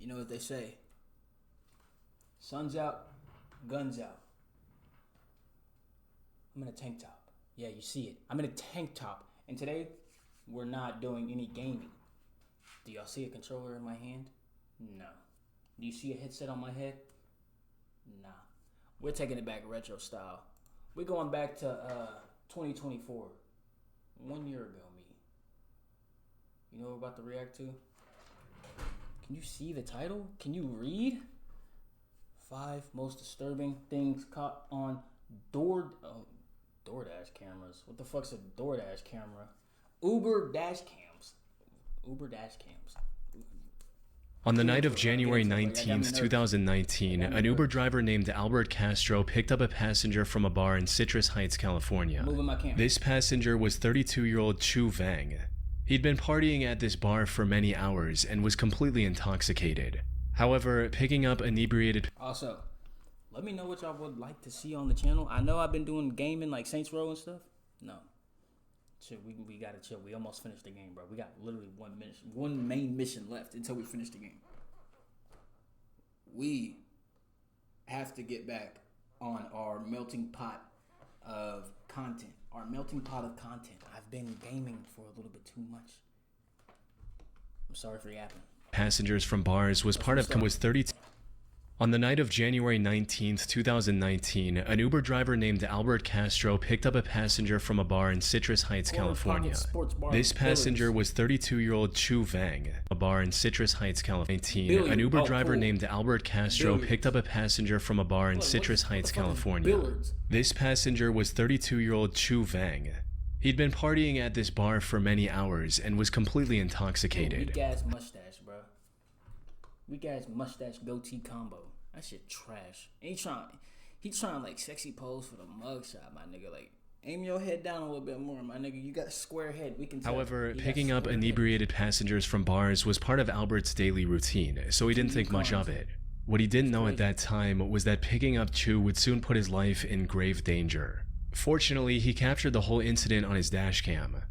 You know what they say? Sun's out, guns out. I'm in a tank top. Yeah, you see it. I'm in a tank top. And today, we're not doing any gaming. Do y'all see a controller in my hand? No. Do you see a headset on my head? Nah. We're taking it back retro style. We're going back to 2024. 1 year ago, me. You know what we're about to react to? Can you see the title? Can you read? 5 most disturbing things caught on DoorDash cameras. What the fuck's a DoorDash camera? Uber dash cams. Uber dash cams. On the night of January 19th, 2019, an Uber driver named Albert Castro picked up a passenger from a bar in Citrus Heights, California. This passenger was 32-year-old Chu Vang. He'd been partying at this bar for many hours and was completely intoxicated. However, picking up inebriated... Also, let me know what y'all would like to see on the channel. I know I've been doing gaming like Saints Row and stuff. No. Chill, we gotta chill. We almost finished the game, bro. We got literally one main mission left until we finish the game. We have to get back on our melting pot of content. Our melting pot of content. I've been gaming for a little bit too much. I'm sorry for yapping. Passengers from bars was part of... was 32... On the night of January 19th, 2019, an Uber driver named Albert Castro picked up a passenger from a bar in Citrus Heights, California. This passenger was 32-year-old Chu Vang. A bar in Citrus Heights, California. An Uber driver named Albert Castro picked up a passenger from a bar in Citrus Heights, California. This passenger was 32-year-old Chu Vang. He'd been partying at this bar for many hours and was completely intoxicated. Weak ass mustache, bro. Weak ass mustache goatee combo. That shit trash. And he trying like sexy pose for the mugshot, my nigga. Like, aim your head down a little bit more, my nigga. You got a square head. We can tell. However, picking up inebriated passengers from bars was part of Albert's daily routine, so he didn't think much of it. What he didn't know at that time was that picking up Chu would soon put his life in grave danger. Fortunately, he captured the whole incident on his dashcam.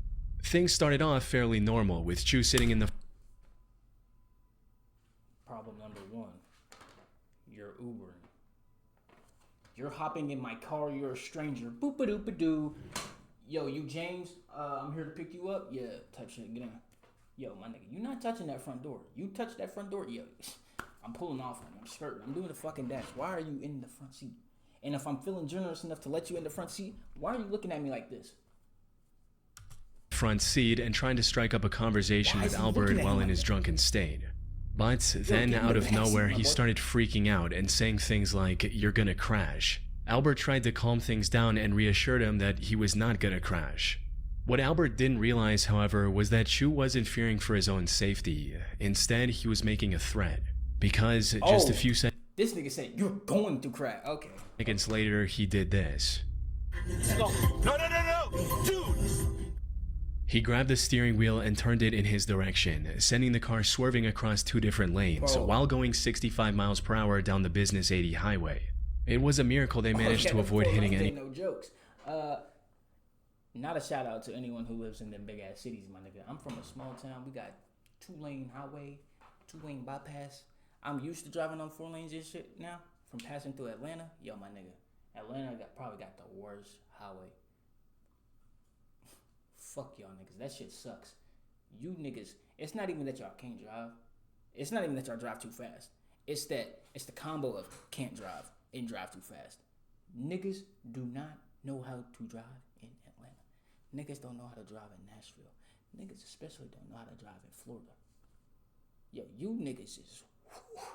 Things started off fairly normal, with Chu sitting in the... Problem number 1. You're Ubering. You're hopping in my car, you're a stranger. Boop-a-doop-a-doo. Yo, you James, I'm here to pick you up. Yeah, type shit, get in. Yo, my nigga, you not touching that front door. You touch that front door, yo, I'm pulling off on you. I'm skirting. I'm doing the fucking dash. Why are you in the front seat? And if I'm feeling generous enough to let you in the front seat, why are you looking at me like this? Front seat and trying to strike up a conversation with Albert while in his drunken state. But then, out of nowhere, he started freaking out and saying things like, "You're gonna crash." Albert tried to calm things down and reassured him that he was not gonna crash. What Albert didn't realize, however, was that Chu wasn't fearing for his own safety. Instead, he was making a threat. Because just a few seconds... This nigga said, "You're going to crash." Okay. Seconds later, he did this. No, dude! He grabbed the steering wheel and turned it in his direction, sending the car swerving across 2 different lanes while going 65 miles per hour down the Business 80 highway. It was a miracle they managed to avoid hitting any... No jokes. Not a shout out to anyone who lives in them big ass cities, my nigga. I'm from a small town. We got 2-lane highway, 2-lane bypass. I'm used to driving on 4 lanes and shit now. From passing through Atlanta, yo, my nigga. Atlanta probably got the worst highway. Fuck y'all niggas. That shit sucks. You niggas, it's not even that y'all can't drive. It's not even that y'all drive too fast. It's the combo of can't drive and drive too fast. Niggas do not know how to drive in Atlanta. Niggas don't know how to drive in Nashville. Niggas especially don't know how to drive in Florida. Yo, you niggas is... Whew.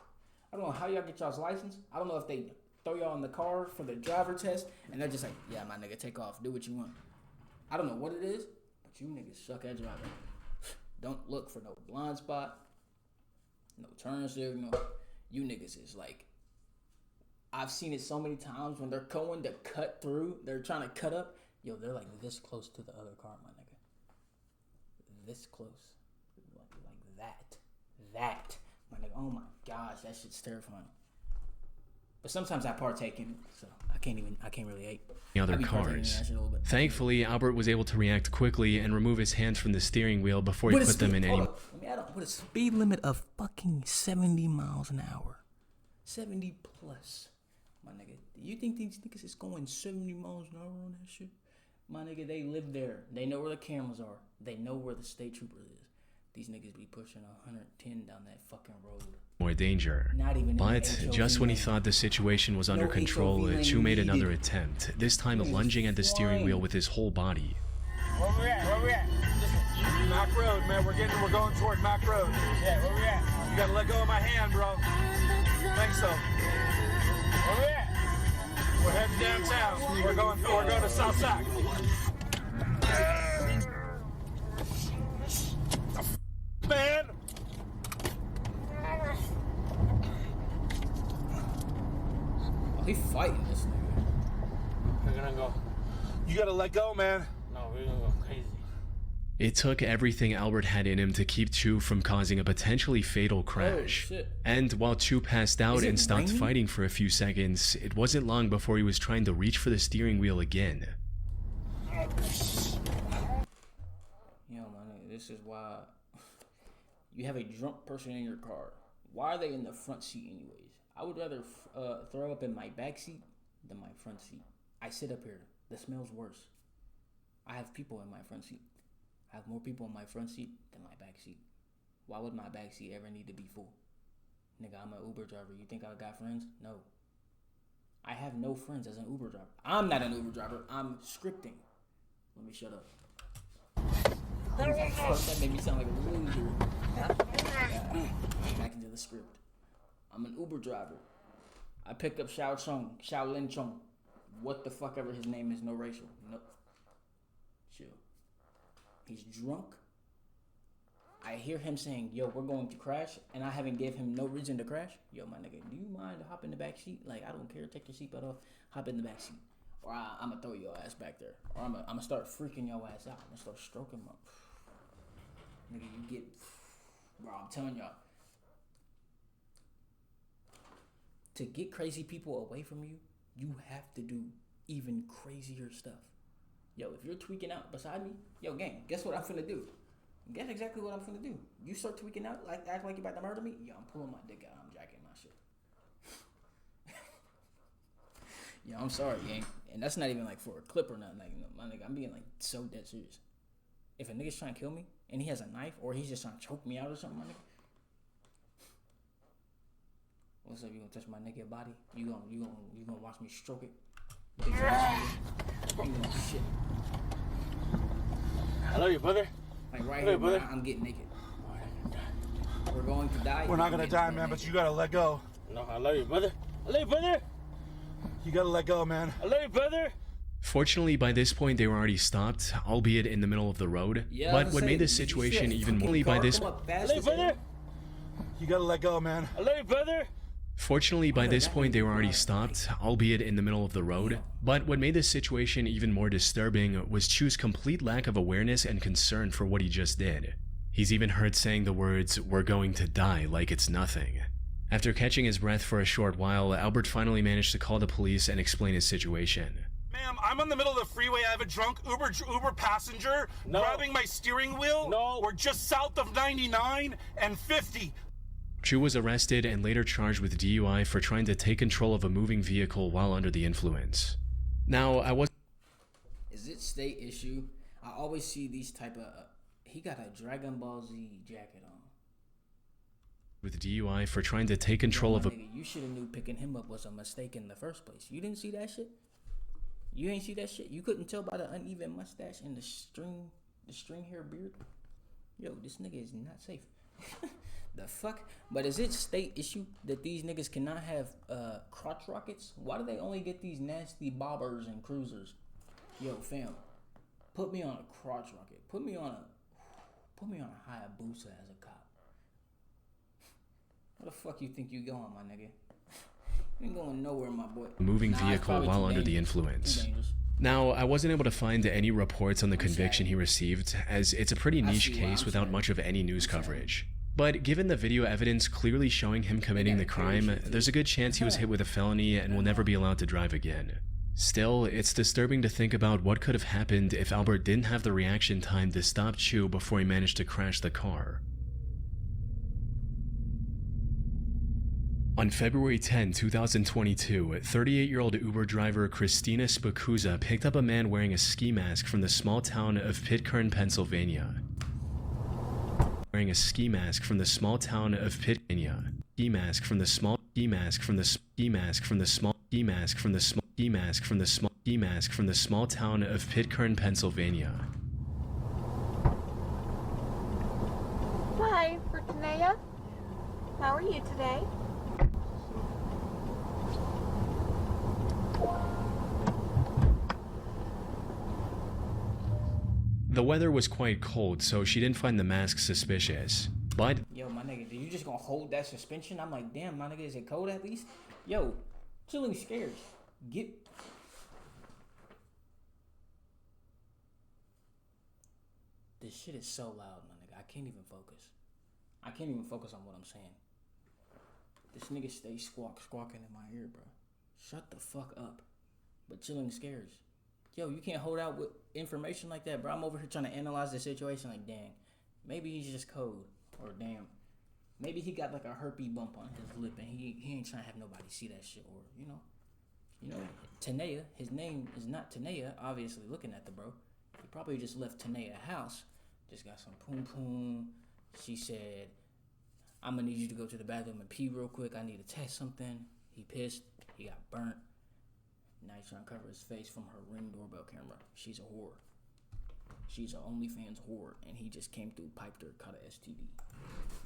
I don't know how y'all get y'all's license. I don't know if they throw y'all in the car for the driver test and they're just like, "Yeah, my nigga, take off. Do what you want." I don't know what it is, but you niggas suck at driving. Don't look for no blind spot, no turn signal. You niggas is like, I've seen it so many times when they're going to cut through, they're trying to cut up. Yo, they're like this close to the other car, my nigga. This close. Like that. That. My nigga, oh my gosh, that shit's terrifying. But sometimes I partake in it, so I can't really hate. Other cars. Thankfully, Albert was able to react quickly and remove his hands from the steering wheel before he put them in any. Let me add on. With a speed limit of fucking 70 miles an hour, 70 plus, my nigga. Do you think these niggas is going 70 miles an hour on that shit? My nigga, they live there. They know where the cameras are. They know where the state trooper is. These niggas be pushing 110 down that fucking road. More danger. But just when he thought the situation was under control, Chu made another attempt, this time lunging at the steering wheel with his whole body. Where we at? Where we at? Mac Road, man. We're going toward Mac Road. Yeah, where we at? You gotta let go of my hand, bro. Think so. Where we at? We're heading downtown. We're going to South Side. Man. Oh, he fighting this nigga. We're gonna go. You gotta let go, man. No, we're gonna go crazy. It took everything Albert had in him to keep Chu from causing a potentially fatal crash. Oh, shit. And while Chu passed out and stopped fighting for a few seconds, it wasn't long before he was trying to reach for the steering wheel again. Yo, man, this is why you have a drunk person in your car. Why are they in the front seat anyways? I would rather throw up in my back seat than my front seat. I sit up here. The smell's worse. I have people in my front seat. I have more people in my front seat than my back seat. Why would my back seat ever need to be full? Nigga, I'm an Uber driver. You think I got friends? No. I have no friends as an Uber driver. I'm not an Uber driver. I'm scripting. Let me shut up. That made me sound like a loser. Back into the script. I'm an Uber driver. I picked up Shaolin Chong. What the fuck ever his name is, no racial. Nope. Chill. He's drunk. I hear him saying, yo, we're going to crash, and I haven't gave him no reason to crash. Yo, my nigga, do you mind to hop in the back seat? Like, I don't care. Take your seatbelt off. Hop in the back seat. Or I'm going to throw your ass back there. Or I'm going to start freaking your ass out. I'm going to start stroking my... Nigga, you get... Bro, I'm telling y'all. To get crazy people away from you, you have to do even crazier stuff. Yo, if you're tweaking out beside me, yo, gang, guess what I'm finna do? Guess exactly what I'm finna do. You start tweaking out, like act like you're about to murder me, yo, I'm pulling my dick out, I'm jacking my shit. Yo, I'm sorry, gang. And that's not even like for a clip or nothing. Like, you know, my nigga, I'm being like so dead serious. If a nigga's trying to kill me and he has a knife or he's just trying to choke me out or something, my nigga. What's up? You gonna touch my naked body? You gonna watch me stroke it? You gonna shit. I love you, brother. Like right here, brother. I'm getting naked. We're going to die. We're not gonna die, man, but you gotta let go. No, I love you, brother. I love you, brother. You gotta let go, man. I love you, brother. Fortunately, by this point, they were already stopped, albeit in the middle of the road. Yeah, but what made this situation even more... By this... I love you, brother. You gotta let go, man. I love you, brother. Fortunately, by this point, they were already stopped, albeit in the middle of the road. But what made this situation even more disturbing was Chu's complete lack of awareness and concern for what he just did. He's even heard saying the words, "We're going to die," like it's nothing. After catching his breath for a short while, Albert finally managed to call the police and explain his situation. Ma'am, I'm on the middle of the freeway. I have a drunk Uber passenger grabbing my steering wheel. No. We're just south of 99 and 50. Chu was arrested and later charged with DUI for trying to take control of a moving vehicle while under the influence. Now, I was... Is it state issue? I always see these type of... he got a Dragon Ball Z jacket on. With DUI for trying to take control of a... Nigga, you should have knew picking him up was a mistake in the first place. You didn't see that shit? You ain't see that shit? You couldn't tell by the uneven mustache and the string hair beard? Yo, this nigga is not safe. The fuck? But is it state issue that these niggas cannot have crotch rockets? Why do they only get these nasty bobbers and cruisers? Yo, fam, put me on a crotch rocket. Put me on a Hayabusa as a cop. Where the fuck you think you going, my nigga? You ain't going nowhere, my boy. Moving vehicle while under the influence. Now, I wasn't able to find any reports on the conviction he received, as it's a pretty niche case without much of any news coverage. But given the video evidence clearly showing him committing the crime, there's a good chance he was hit with a felony and will never be allowed to drive again. Still, it's disturbing to think about what could have happened if Albert didn't have the reaction time to stop Chu before he managed to crash the car. On February 10, 2022, 38-year-old Uber driver Christina Spacuza picked up a man wearing a ski mask from the small town of Pitcairn, Pennsylvania. Wearing a ski mask from the small town of Pitcairn. Ski mask from the small ski mask from the ski mask from the small ski mask from the small ski mask from the small ski mask from the small town of Pitcairn, Pennsylvania. Hi, Virginia. How are you today? The weather was quite cold, so she didn't find the mask suspicious. But yo, my nigga, you just gonna hold that suspension? I'm like, damn, my nigga, is it cold at least? Yo, chilling scared. Get. This shit is so loud, my nigga. I can't even focus. I can't even focus on what I'm saying. This nigga stays squawking in my ear, bro. Shut the fuck up. But chilling scares. Yo, you can't hold out with information like that, bro. I'm over here trying to analyze the situation like, dang, maybe he's just cold. Or damn, maybe he got like a herpes bump on his lip and he ain't trying to have nobody see that shit. Or, you know, Tanea, his name is not Tanea, obviously looking at the bro. He probably just left Tanea house, just got some poom poom. She said, I'm gonna need you to go to the bathroom and pee real quick. I need to test something. He pissed, he got burnt. Now he's trying to cover his face from her Ring doorbell camera. She's a whore. She's an OnlyFans whore, and he just came through, piped her, caught a STD.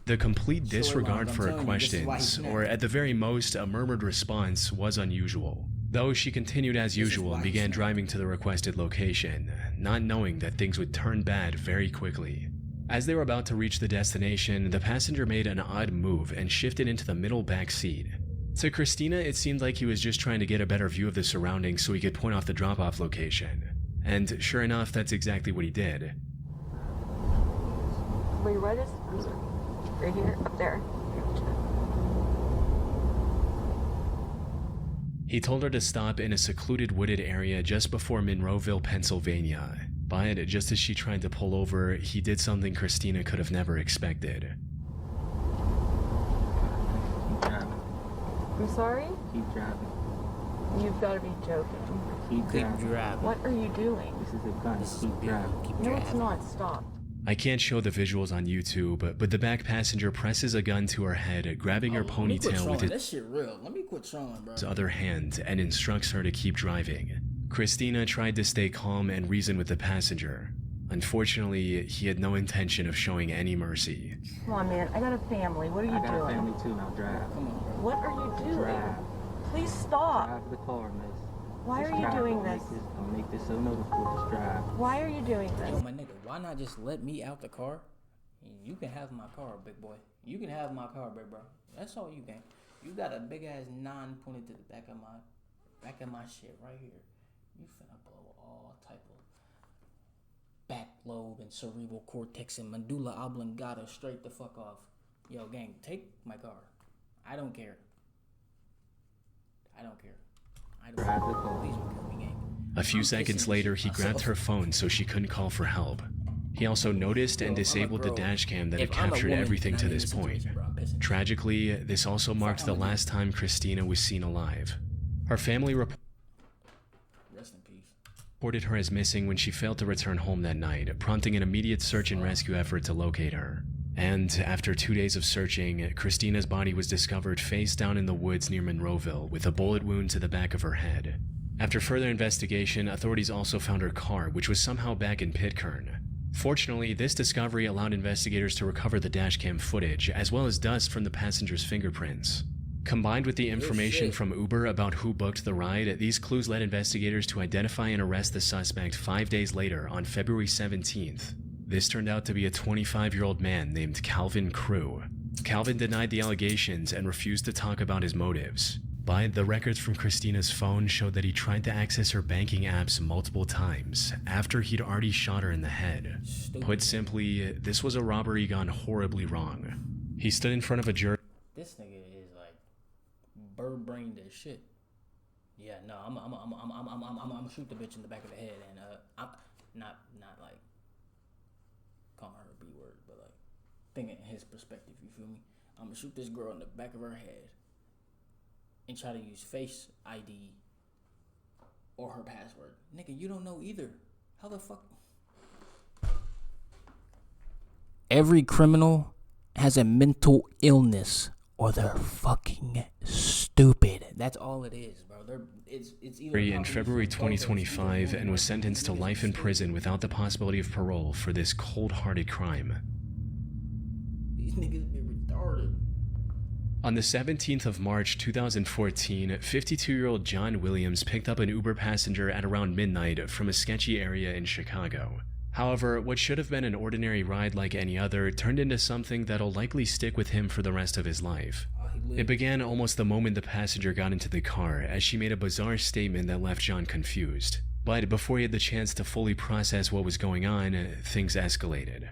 The complete disregard for her questions, or at the very most, a murmured response, was unusual. Though she continued as usual and began driving to the requested location, not knowing that things would turn bad very quickly. As they were about to reach the destination, the passenger made an odd move and shifted into the middle back seat. To Christina, it seemed like he was just trying to get a better view of the surroundings so he could point off the drop-off location. And sure enough, that's exactly what he did. Where you ride is? Right here, up there. He told her to stop in a secluded wooded area just before Monroeville, Pennsylvania. But just as she tried to pull over, he did something Christina could have never expected. I'm sorry? Keep driving. You've got to be joking. Keep driving. What are you doing? This is a gun. Keep driving. No, it's not. Stop. I can't show the visuals on YouTube, but the back passenger presses a gun to her head, grabbing her ponytail with That shit real. Let me quit trolling, bro. his other hand and instructs her to keep driving. Christina tried to stay calm and reason with the passenger. Unfortunately, he had no intention of showing any mercy. Come on, man. I got a family. What are you I got a doing? family too. Now drive. Come on, bro. What are you doing? Drive. Please stop. Drive the car, miss. Why Just are you drive. doing Don't this? Don't make this so noticeable. Just drive. Why are you doing Yo, this? my nigga, why not just let me out the car? You can have my car, big boy. You can have my car, big bro. That's all you can. You got a big ass 9 pointed to the back of my shit right here. You finna blow all type of back lobe and cerebral cortex and medulla oblongata straight the fuck off. Yo, gang, take my car. I don't care. I don't care. I don't Drive care. the car. Please don't kill me, gang. A few I'm seconds pissing later, he myself. grabbed her phone so she couldn't call for help. He also noticed and Bro, I'm disabled the bro, dash cam that had if I'm a captured woman, everything then to I'm in this a point. situation, bro. I'm pissing. Tragically, this also marked the I'm a last time Christina was seen alive. Her family Rest in peace. reported her as missing when she failed to return home that night, prompting an immediate search and rescue effort to locate her. And after 2 days of searching, Christina's body was discovered face down in the woods near Monroeville with a bullet wound to the back of her head. After further investigation, authorities also found her car, which was somehow back in Pitcairn. Fortunately, this discovery allowed investigators to recover the dashcam footage, as well as dust from the passenger's fingerprints. Combined with the information from Uber about who booked the ride, these clues led investigators to identify and arrest the suspect 5 days later on February 17th. This turned out to be a 25-year-old man named Calvin Crew. Calvin denied the allegations and refused to talk about his motives. But the records from Christina's phone showed that he tried to access her banking apps multiple times after he'd already shot her in the head. Put simply, this was a robbery gone horribly wrong. He stood in front of a jury. This nigga is like bird-brained as shit. Yeah, no, I'm gonna shoot the bitch in the back of the head, and I'm not like calling her a B word, but like thinking in his perspective. You feel me? I'm gonna shoot this girl in the back of her head and try to use Face ID or her password. Nigga, you don't know either. How the fuck? Every criminal has a mental illness, or they're fucking stupid. That's all it is, bro. It's either in February 2025 and was sentenced to life in prison without the possibility of parole for this cold-hearted crime. These niggas be retarded. On the 17th of March 2014, 52-year-old John Williams picked up an Uber passenger at around midnight from a sketchy area in Chicago. However, what should have been an ordinary ride like any other turned into something that'll likely stick with him for the rest of his life. It began almost the moment the passenger got into the car, as she made a bizarre statement that left John confused. But before he had the chance to fully process what was going on, things escalated.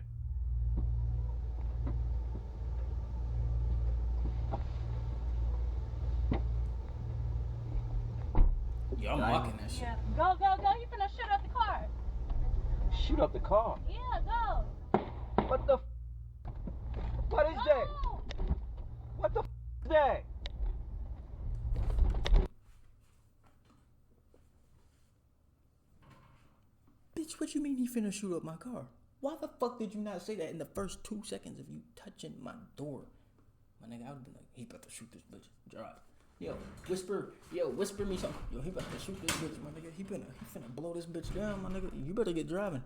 Yo, I'm mocking that shit. Yeah. Go. You finna shoot up the car. Shoot up the car. Yeah, go. What the? What is that? What the is that? Bitch, what you mean he finna shoot up my car? Why the fuck did you not say that in the first 2 seconds of you touching my door? My nigga, I would've been like, he about to shoot this bitch. Drive. Yo, whisper me something. Yo, he about to shoot this bitch, my nigga. He finna blow this bitch down, my nigga. You better get driving.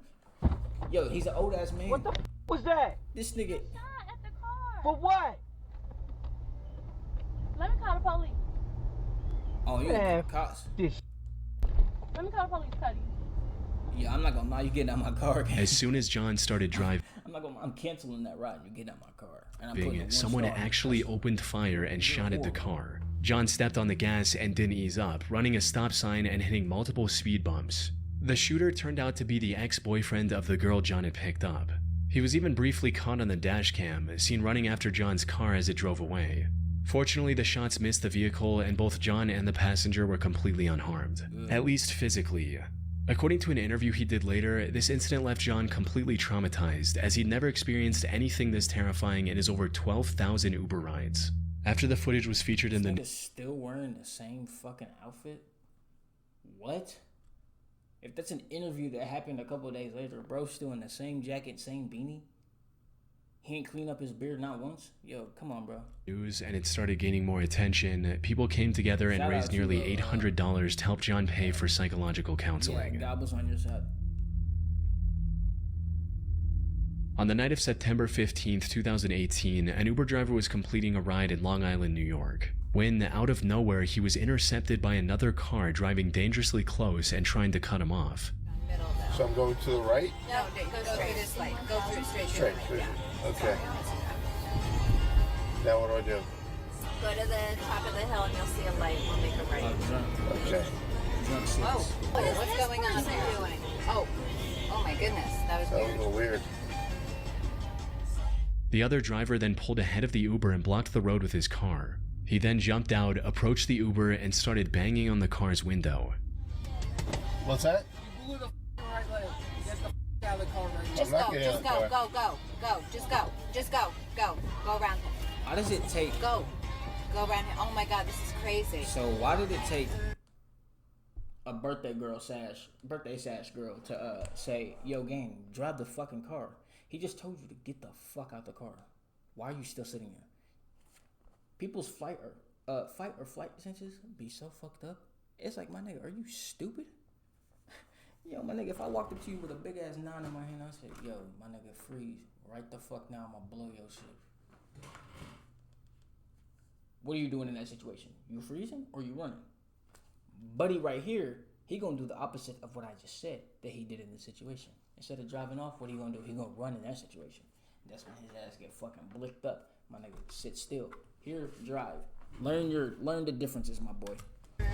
Yo, he's an old ass man. What the was that? This nigga. Shot at the car. For what? Let me call the police. Oh, you Man, the cops. This. Let me call the police, Cuddy. Yeah, I'm not gonna lie, you getting out my car again. As soon as John started driving, I'm canceling that ride. You getting out my car. And I'm putting one someone star on actually it. opened fire and shot at the car. John stepped on the gas and didn't ease up, running a stop sign and hitting multiple speed bumps. The shooter turned out to be the ex-boyfriend of the girl John had picked up. He was even briefly caught on the dash cam, seen running after John's car as it drove away. Fortunately, the shots missed the vehicle and both John and the passenger were completely unharmed, at least physically. According to an interview he did later, this incident left John completely traumatized, as he'd never experienced anything this terrifying in his over 12,000 Uber rides. After the footage was featured in the Nigga still wearing the same fucking outfit? What? If that's an interview that happened a couple of days later, bro's still in the same jacket, same beanie? He ain't clean up his beard not once? Yo, come on, bro. news and it started gaining more attention, people came together and Shout raised out to nearly the, $800 to help John pay for psychological counseling. Yeah, God was on your side. On the night of September 15th, 2018, an Uber driver was completing a ride in Long Island, New York, when, out of nowhere, he was intercepted by another car driving dangerously close and trying to cut him off. So I'm going to the right? No, go through this light. Go through straight. Straight. Okay. Now what do? Go to the top of the hill and you'll see a light. We'll make a right. Okay. Oh, what's going on there? Oh my goodness, that was That was a weird. little weird. The other driver then pulled ahead of the Uber and blocked the road with his car. He then jumped out, approached the Uber, and started banging on the car's window. What's that? You blew the right leg. Get the out of the car right now. Just I'm not go, getting just out of the go, just go around him. Why does it take... Go around him. Oh my God, this is crazy. So why did it take a birthday sash girl to say, yo, gang, drive the fucking car? He just told you to get the fuck out the car. Why are you still sitting there? People's fight or flight senses be so fucked up. It's like, my nigga, are you stupid? Yo, my nigga, if I walked up to you with a big ass 9 in my hand, I said, yo, my nigga, freeze. Right the fuck now, I'm gonna blow your shit. What are you doing in that situation? You freezing or you running? Buddy right here, he gonna do the opposite of what I just said that he did in the situation. Instead of driving off, what he gonna do? He gonna run in that situation. That's when his ass get fucking blicked up. My nigga, sit still. Here, drive. Learn the differences, my boy.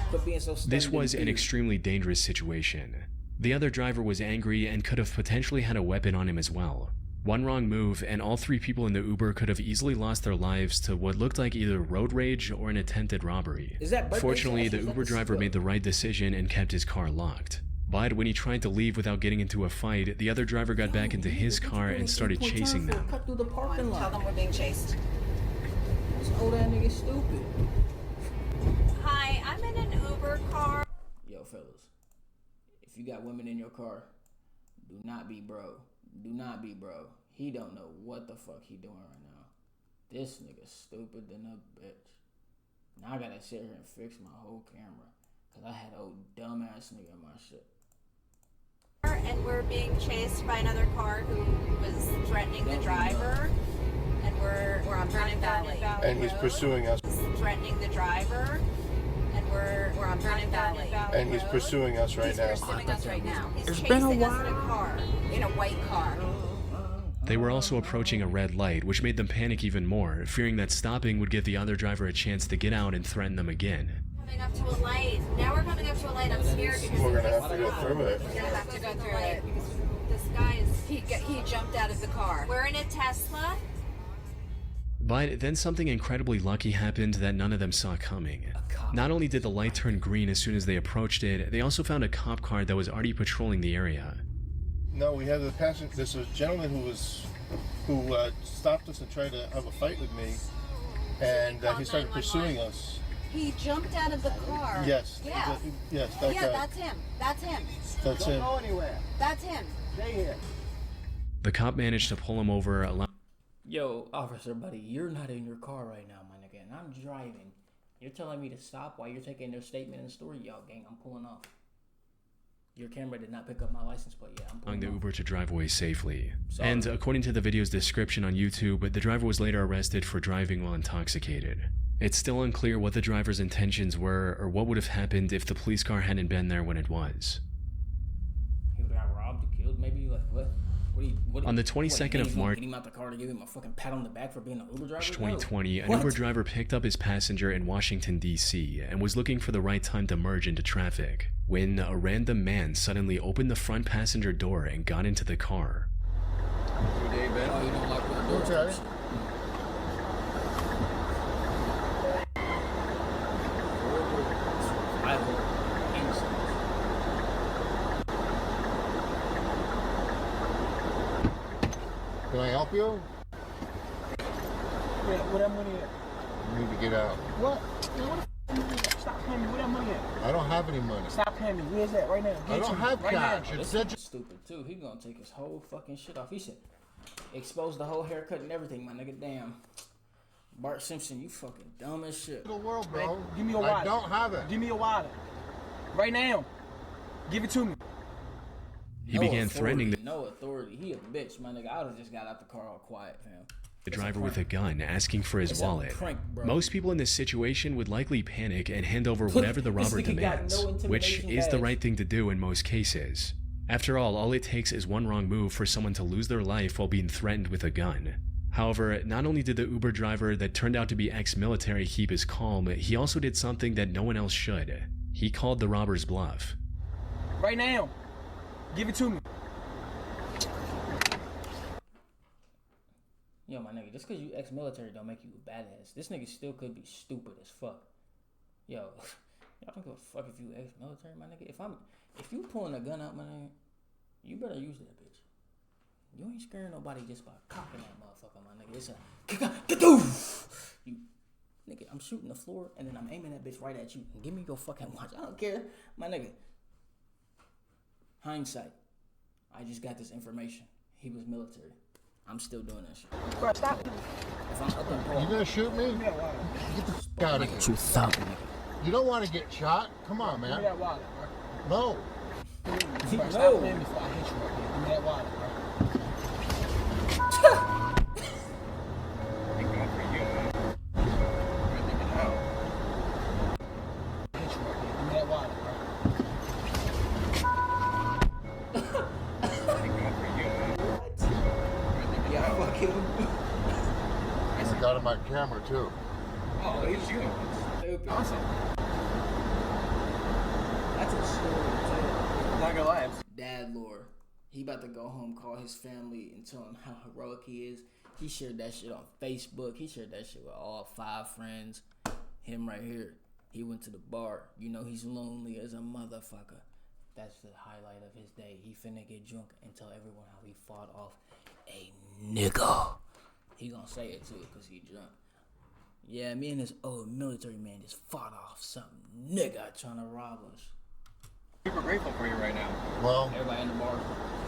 Quit being so This was an extremely dangerous situation. The other driver was angry and could have potentially had a weapon on him as well. One wrong move, and all three people in the Uber could have easily lost their lives to what looked like either road rage or an attempted robbery. Is that birthday Fortunately, cash? the Is that Uber the driver scope? made the right decision and kept his car locked. But when he tried to leave without getting into a fight, the other driver got back into his car and started chasing them. Cut through the parking Tell lot. them we're being chased. This old ass nigga stupid. Hi, I'm in an Uber car. Yo, fellas, if you got women in your car, do not be bro. Do not be bro. He don't know what the fuck he doing right now. This nigga stupid than a bitch. Now I gotta sit here and fix my whole camera. Cause I had old dumbass nigga in my shit. And we're being chased by another car who was threatening the driver. And we're on Vernon Valley. And he's pursuing us. Threatening the driver. And we're on Vernon Valley. And he's pursuing us right He's now. pursuing us right now. He's It's chasing been a us in a car. In a white car. They were also approaching a red light, which made them panic even more, fearing that stopping would give the other driver a chance to get out and threaten them again. Coming up to a light. Now we're coming up to a light. I'm scared because We're gonna have to go through it. we're gonna have to go through it because this guy is he jumped out of the car. We're in a Tesla. But then something incredibly lucky happened that none of them saw coming. Not only did the light turn green as soon as they approached it, they also found a cop car that was already patrolling the area. No, we have the passenger. There's a gentleman who stopped us and tried to have a fight with me, and he started pursuing us. He jumped out of the car. Yes. Yeah. Yes. That Yeah, guy. that's him. That's him. That's him. Go anywhere. That's him. Stay here. The cop managed to pull him over, Yo, officer buddy, you're not in your car right now, my nigga, and I'm driving. You're telling me to stop while you're taking their statement in the story? Yo, gang, I'm pulling off. Your camera did not pick up my license plate yet. I'm allowing pulling the off. Uber to drive away safely. Sorry. And according to the video's description on YouTube, the driver was later arrested for driving while intoxicated. It's still unclear what the driver's intentions were or what would have happened if the police car hadn't been there when it was. He would have got robbed or killed, maybe? Like, what? On the 22nd of March, Get him out the car to give him a fucking pat on the back for being an Uber driver? 2020, No. an What? Uber driver picked up his passenger in Washington, D.C. and was looking for the right time to merge into traffic when a random man suddenly opened the front passenger door and got into the car. Oh, you don't like when the door Okay. opens? Can I help you? Where that money at? You need to get out. What? Man, what the money at? Stop paying me. Where that money at? I don't have any money. Stop paying me. Where's that right now? I Get don't to me. have right cash. Now. It's This such is stupid too. He gonna take his whole fucking shit off. He said, expose the whole haircut and everything, my nigga. Damn. Bart Simpson, you fucking dumb as shit. a world, bro. Man, give me your wallet. I don't have it. Give me your wallet. Right now. Give it to me. He began threatening the No authority. He a bitch, my nigga. I would've just got out the car all quiet, fam. driver with a gun, asking for his It's a wallet. prank, bro. Most people in this situation would likely panic and hand over whatever the This robber nigga got demands, no which intimidation is the badge. right thing to do in most cases. After all it takes is one wrong move for someone to lose their life while being threatened with a gun. However, not only did the Uber driver that turned out to be ex-military keep his calm, he also did something that no one else should. He called the robber's bluff. Right now. Give it to me. Yo, my nigga, just cause you ex-military don't make you a badass. This nigga still could be stupid as fuck. Yo, y'all don't give a fuck if you ex-military, my nigga. If you pulling a gun out, my nigga, you better use that bitch. You ain't scaring nobody just by cocking that motherfucker, my nigga. It's a you, nigga. I'm shooting the floor and then I'm aiming that bitch right at you. And give me your fucking watch. I don't care, my nigga. Hindsight. I just got this information. He was military. I'm still doing that shit. Bro, stop. If I'm up in You Paul, gonna shoot me? Give me that wallet. Get the f out of here. you thought, nigga. You don't want to get shot? Come on, Give me man. that wallet, bro. No. Bro, No. stop playing before I hit you right here. Give me that wallet, bro. Hit you right here. Give me that wallet, bro. Yeah, fuck him. I got on my camera too. Oh, he's you. Stupid. Awesome. That's a story, too. Not gonna lie. Dad lore. He about to go home, call his family, and tell him how heroic he is. He shared that shit on Facebook. He shared that shit with all 5 friends. Him right here. He went to the bar. You know he's lonely as a motherfucker. That's the highlight of his day. He finna get drunk and tell everyone how he fought off a nigga. He gonna say it too, cause he drunk. Yeah, me and this old military man just fought off some nigga trying to rob us. Super grateful for you right now. Well, Everybody in the bar.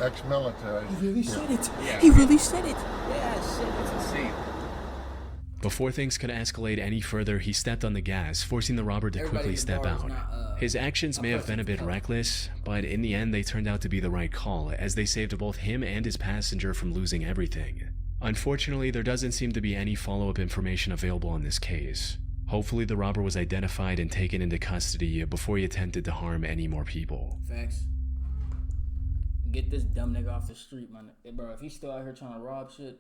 ex-military. He really said it. Yeah. He really said it. Yeah, shit. It's insane. Before things could escalate any further, he stepped on the gas, forcing the robber to Everybody quickly in the step bar is out. not, His actions may have been a bit reckless, but in the end they turned out to be the right call, as they saved both him and his passenger from losing everything. Unfortunately, there doesn't seem to be any follow-up information available on this case. Hopefully the robber was identified and taken into custody before he attempted to harm any more people. Facts. Get this dumb nigga off the street, man. Bro, if he's still out here trying to rob shit,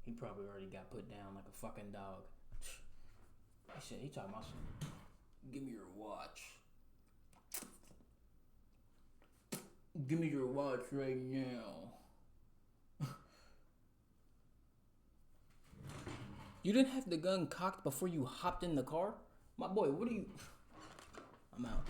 he probably already got put down like a fucking dog. He talking about some, give me your watch. Give me your watch right now. You didn't have the gun cocked before you hopped in the car? My boy, what are you... I'm out.